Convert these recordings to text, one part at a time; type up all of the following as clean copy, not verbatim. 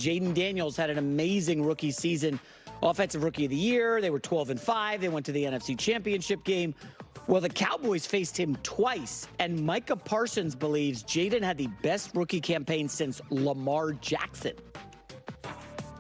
Jayden Daniels had an amazing rookie season. Offensive Rookie of the Year. They were 12-5. They went to the NFC Championship game. Well, the Cowboys faced him twice, and Micah Parsons believes Jayden had the best rookie campaign since Lamar Jackson.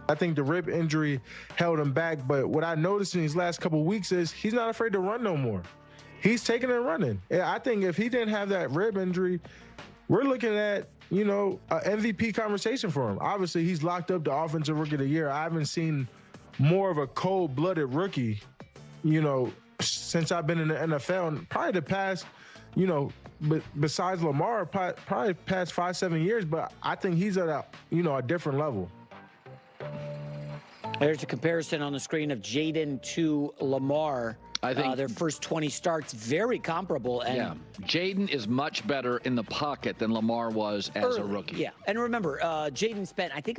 I think the rib injury held him back, but what I noticed in these last couple of weeks is he's not afraid to run no more. He's taking and running. I think if he didn't have that rib injury, we're looking at, an MVP conversation for him. Obviously, he's locked up the Offensive Rookie of the Year. I haven't seen more of a cold-blooded rookie, since I've been in the NFL, and probably the past, besides Lamar, probably past 5-7 years, but I think he's at a different level. There's a comparison on the screen of Jayden to Lamar. I think their first 20 starts, very comparable. And Jayden is much better in the pocket than Lamar was as a rookie. Yeah, and remember, Jayden spent, I think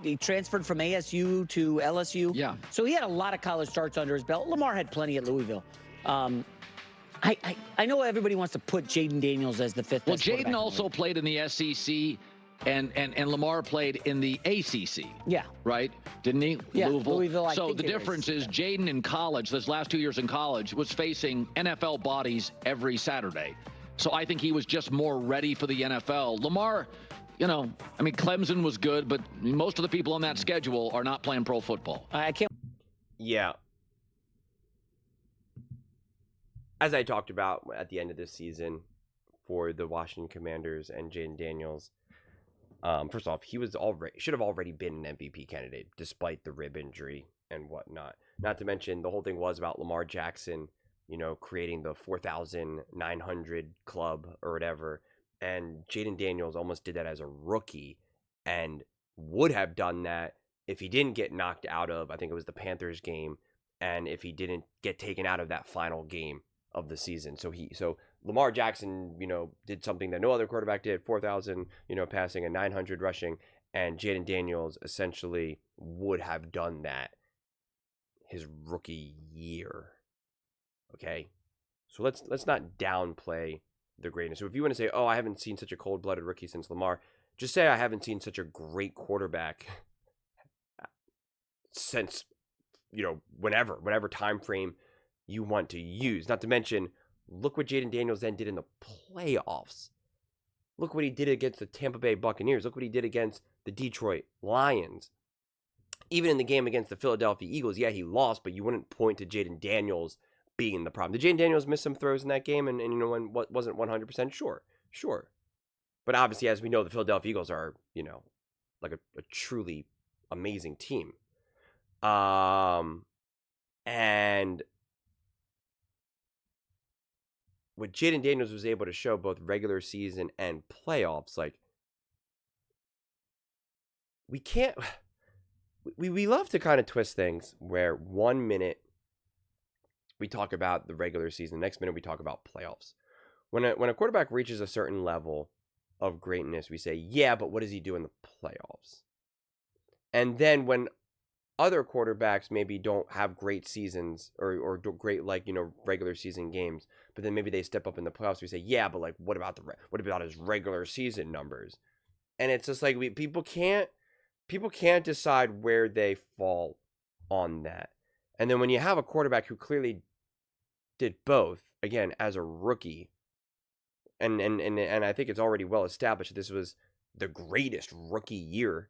he transferred from ASU to LSU. Yeah. So he had a lot of college starts under his belt. Lamar had plenty at Louisville. I know everybody wants to put Jayden Daniels as the fifth best quarterback. Well, Jayden also played in the SEC. And Lamar played in the ACC. Yeah. Right? Didn't he? Yeah, Louisville. So the difference is Jayden in college, those last 2 years in college, was facing NFL bodies every Saturday. So I think he was just more ready for the NFL. Lamar, Clemson was good, but most of the people on that schedule are not playing pro football. I can't. Yeah. As I talked about at the end of this season for the Washington Commanders and Jayden Daniels, first off, he should have already been an MVP candidate despite the rib injury and whatnot. Not to mention the whole thing was about Lamar Jackson, creating the 4,900 club or whatever. And Jayden Daniels almost did that as a rookie and would have done that if he didn't get knocked out of, I think it was the Panthers game, and if he didn't get taken out of that final game of the season. So Lamar Jackson, did something that no other quarterback did, 4,000, passing and 900 rushing, and Jayden Daniels essentially would have done that his rookie year. Okay? So let's not downplay the greatness. So if you want to say, "Oh, I haven't seen such a cold-blooded rookie since Lamar," just say I haven't seen such a great quarterback since, whatever time frame you want to use. Not to mention, look what Jayden Daniels then did in the playoffs. Look what he did against the Tampa Bay Buccaneers. Look what he did against the Detroit Lions. Even in the game against the Philadelphia Eagles, yeah, he lost, but you wouldn't point to Jayden Daniels being the problem. Did Jayden Daniels miss some throws in that game and wasn't 100% sure? Sure. But obviously, as we know, the Philadelphia Eagles are, like a truly amazing team. And what Jayden Daniels was able to show both regular season and playoffs, we love to kind of twist things where 1 minute we talk about the regular season, the next minute we talk about playoffs. When a quarterback reaches a certain level of greatness, we say, yeah, but what does he do in the playoffs? And then when other quarterbacks maybe don't have great seasons or great regular season games, but then maybe they step up in the playoffs. We say, yeah, but what about his regular season numbers? And it's just people can't decide where they fall on that. And then when you have a quarterback who clearly did both, again as a rookie, and I think it's already well established that this was the greatest rookie year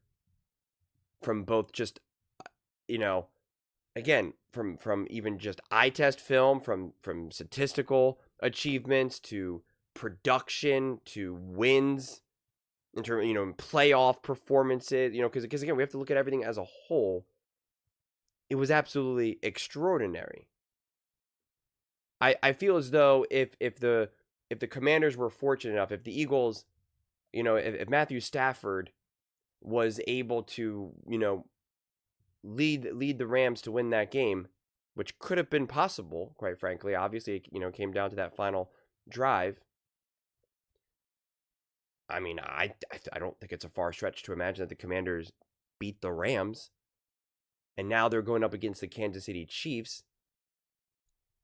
from both just again, from even just eye test film, from statistical achievements to production to wins, in terms playoff performances, because again we have to look at everything as a whole. It was absolutely extraordinary. I feel as though if the Commanders were fortunate enough, if the Eagles, if Matthew Stafford was able to lead the Rams to win that game, which could have been possible, quite frankly. Obviously, it came down to that final drive. I mean, I don't think it's a far stretch to imagine that the Commanders beat the Rams, and now they're going up against the Kansas City Chiefs.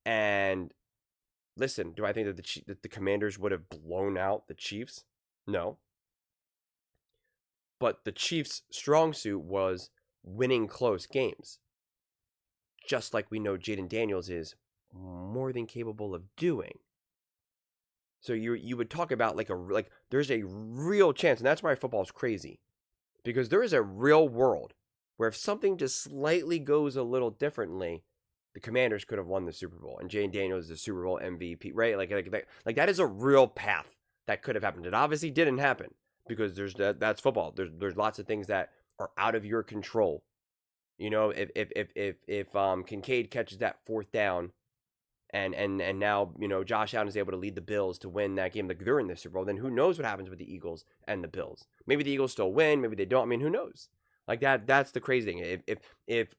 And listen, do I think that the Commanders would have blown out the Chiefs? No. But the Chiefs' strong suit was winning close games, just like we know Jayden Daniels is more than capable of doing. So you would talk about like there's a real chance, and that's why football is crazy, because there is a real world where if something just slightly goes a little differently, the Commanders could have won the Super Bowl, and Jayden Daniels is the Super Bowl MVP, right? Like that is a real path that could have happened. It obviously didn't happen because that's football. There's lots of things that are out of your control. You know, if Kincaid catches that fourth down, and now, you know, Josh Allen is able to lead the Bills to win that game, like they're in the Super Bowl, then who knows what happens with the Eagles and the Bills? Maybe the Eagles still win, maybe they don't. I mean, who knows? Like that's the crazy thing. If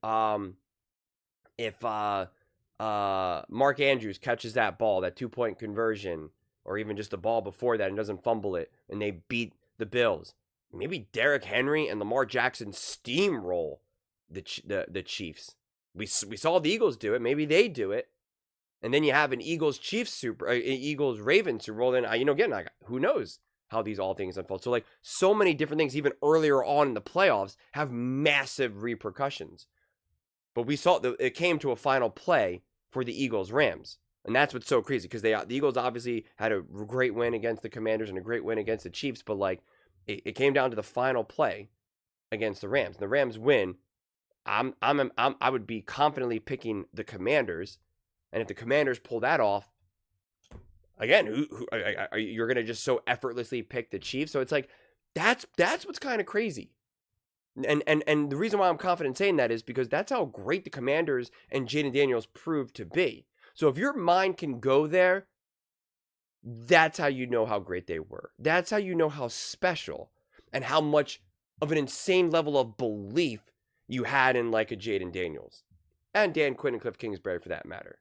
Mark Andrews catches that ball, that 2-point conversion, or even just the ball before that and doesn't fumble it, and they beat the Bills, maybe Derrick Henry and Lamar Jackson steamroll the Chiefs. We saw the Eagles do it. Maybe they do it. And then you have an Eagles Ravens Super Bowl. Then again, like, who knows how these all things unfold? So like so many different things, even earlier on in the playoffs, have massive repercussions. But we saw it came to a final play for the Eagles Rams, and that's what's so crazy, because the Eagles obviously had a great win against the Commanders and a great win against the Chiefs, but like it came down to the final play against the Rams. And the Rams win. I would be confidently picking the Commanders. And if the Commanders pull that off, again, you're going to just so effortlessly pick the Chiefs. So it's like, that's what's kind of crazy. And the reason why I'm confident saying that is because that's how great the Commanders and Jayden Daniels proved to be. So if your mind can go there, that's how you know how great they were. That's how you know how special and how much of an insane level of belief you had in like a Jayden Daniels and Dan Quinn and Cliff Kingsbury for that matter.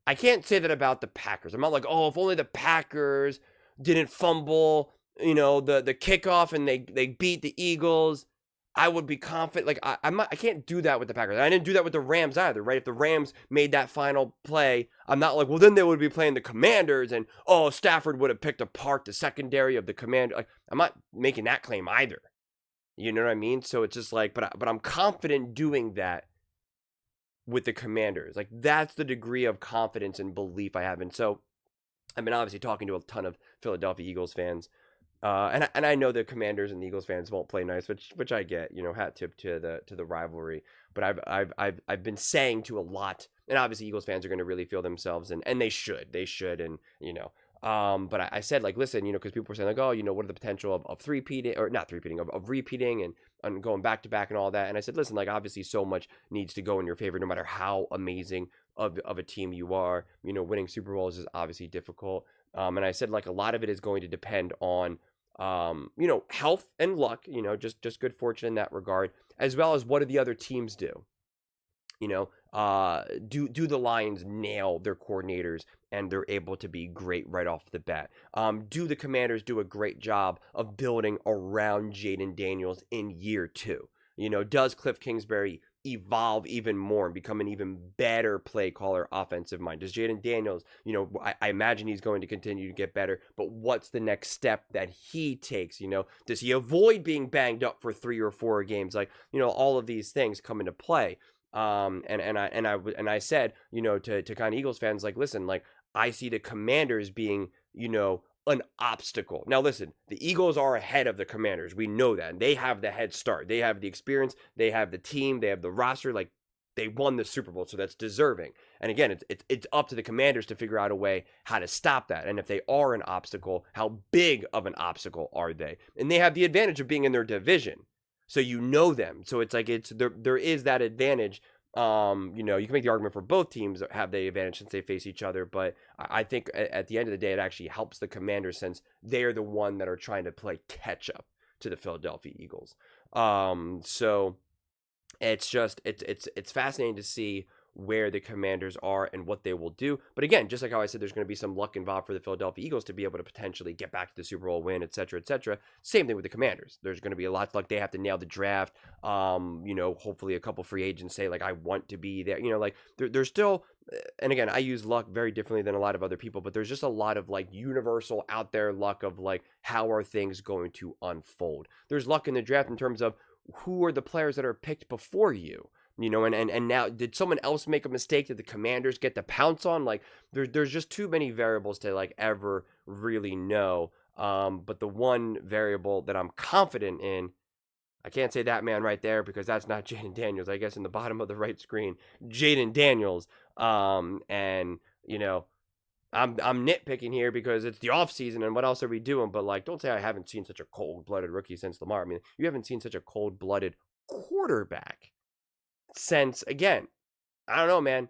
I can't say that about the Packers. I'm not like, oh, if only the Packers didn't fumble, you know, the kickoff and they beat the Eagles, I would be confident. Like I can't do that with the Packers. I didn't do that with the Rams either, right? If the Rams made that final play, I'm not like, well, then they would be playing the Commanders and Stafford would have picked apart the secondary of the Commander. Like I'm not making that claim either. You know what I mean? So it's just like, but I'm confident doing that with the Commanders. Like that's the degree of confidence and belief I have. And so I've been obviously talking to a ton of Philadelphia Eagles fans. And I know the Commanders and the Eagles fans won't play nice, which I get, you know, hat tip to the rivalry. But I've been saying to a lot, and obviously Eagles fans are going to really feel themselves, and they should, and you know. But I said, like, listen, you know, because people were saying like, oh, you know, what are the potential of three-peating, or not three-peating, of repeating and going back to back and all that. And I said, listen, like, obviously so much needs to go in your favor, no matter how amazing of a team you are. You know, winning Super Bowls is obviously difficult. And I said, like, a lot of it is going to depend on, you know, health and luck, you know, just good fortune in that regard, as well as what do the other teams do? You know, do the Lions nail their coordinators and they're able to be great right off the bat? Do the Commanders do a great job of building around Jayden Daniels in year 2? You know, does Cliff Kingsbury evolve even more and become an even better play caller, offensive mind? Does Jayden Daniels, you know, I imagine he's going to continue to get better, but what's the next step that he takes? You know, does he avoid being banged up for 3 or 4 games? Like, you know, all of these things come into play. And I said, you know, to kind of Eagles fans, like, listen, like, I see the Commanders being, you know, an obstacle. Now, listen, the Eagles are ahead of the Commanders. We know that. And they have the head start. They have the experience. They have the team. They have the roster. Like, they won the Super Bowl, so that's deserving. And again, it's up to the Commanders to figure out a way how to stop that. And if they are an obstacle, how big of an obstacle are they? And they have the advantage of being in their division. So you know them. So it's like there is that advantage. You know, you can make the argument for both teams have the advantage since they face each other, but I think at the end of the day, it actually helps the Commanders since they are the one that are trying to play catch up to the Philadelphia Eagles. So it's just it's fascinating to see where the Commanders are and what they will do. But again, just like how I said, there's going to be some luck involved for the Philadelphia Eagles to be able to potentially get back to the Super Bowl win, et cetera, et cetera. Same thing with the Commanders. There's going to be a lot of luck. They have to nail the draft. You know, hopefully a couple free agents say, like, I want to be there. You know, like, there's still and again, I use luck very differently than a lot of other people, but there's just a lot of like universal out there luck of like, how are things going to unfold? There's luck in the draft in terms of who are the players that are picked before you, and now did someone else make a mistake? Did the Commanders get the pounce on? Like there's just too many variables to like ever really know. But the one variable that I'm confident in, I can't say that man right there because that's not Jayden Daniels. I guess in the bottom of the right screen, Jayden Daniels. And I'm nitpicking here because it's the offseason and what else are we doing? But like, don't say I haven't seen such a cold-blooded rookie since Lamar. I mean, you haven't seen such a cold-blooded quarterback since, again, I don't know, man,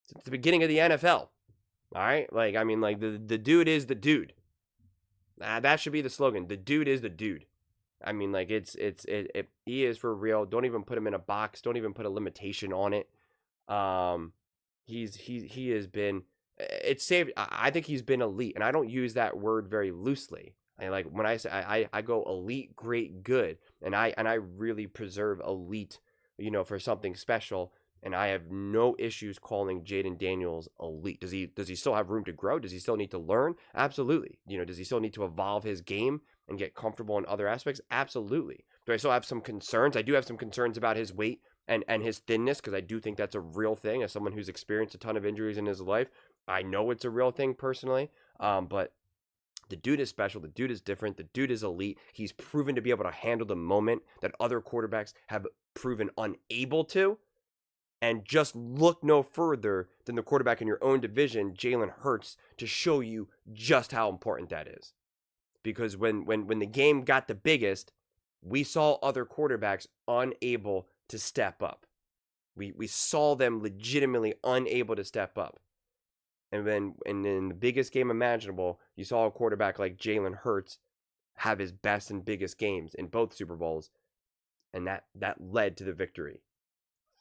since the beginning of the NFL. All right, like I mean, like the dude is the dude. That should be the slogan. The dude is the dude. I mean, like he is for real. Don't even put him in a box. Don't even put a limitation on it. He has been. It's saved. I think he's been elite, and I don't use that word very loosely. I like when I say I go elite, great, good, and I really preserve elite, for something special. And I have no issues calling Jayden Daniels elite. Does he still have room to grow? Does he still need to learn? Absolutely. Does he still need to evolve his game and get comfortable in other aspects? Absolutely. Do I still have some concerns? I do have some concerns about his weight and his thinness, because I do think that's a real thing. As someone who's experienced a ton of injuries in his life, I know it's a real thing personally. But the dude is special. The dude is different. The dude is elite. He's proven to be able to handle the moment that other quarterbacks have proven unable to. And just look no further than the quarterback in your own division, Jalen Hurts, to show you just how important that is. Because when the game got the biggest, we saw other quarterbacks unable to step up. We saw them legitimately unable to step up. And then in the biggest game imaginable, you saw a quarterback like Jalen Hurts have his best and biggest games in both Super Bowls. And that led to the victory.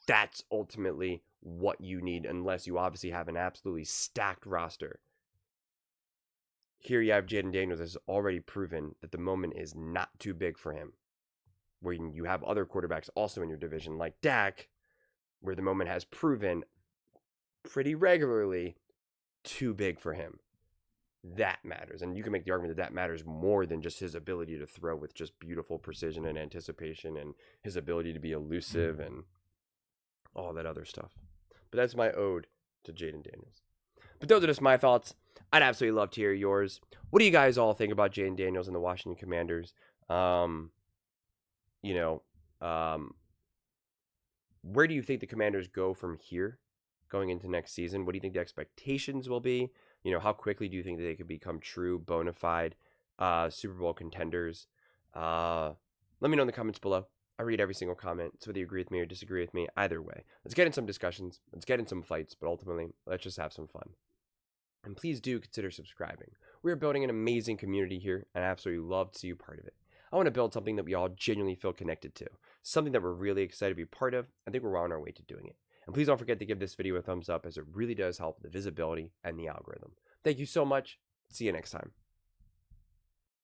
That's ultimately what you need, unless you obviously have an absolutely stacked roster. Here you have Jayden Daniels has already proven that the moment is not too big for him. Where you have other quarterbacks also in your division like Dak, where the moment has proven pretty regularly too big for him. That matters. And you can make the argument that matters more than just his ability to throw with just beautiful precision and anticipation, and his ability to be elusive and all that other stuff. But that's my ode to Jayden Daniels. But those are just my thoughts. I'd absolutely love to hear yours. What do you guys all think about Jayden Daniels and the Washington Commanders? Where do you think the Commanders go from here going into next season? What do you think the expectations will be? How quickly do you think that they could become true, bona fide Super Bowl contenders? Let me know in the comments below. I read every single comment, so whether you agree with me or disagree with me, either way. Let's get in some discussions, let's get in some fights, but ultimately, let's just have some fun. And please do consider subscribing. We are building an amazing community here, and I absolutely love to see you part of it. I want to build something that we all genuinely feel connected to, something that we're really excited to be part of. I think we're on our way to doing it. And please don't forget to give this video a thumbs up, as it really does help the visibility and the algorithm. Thank you so much. See you next time.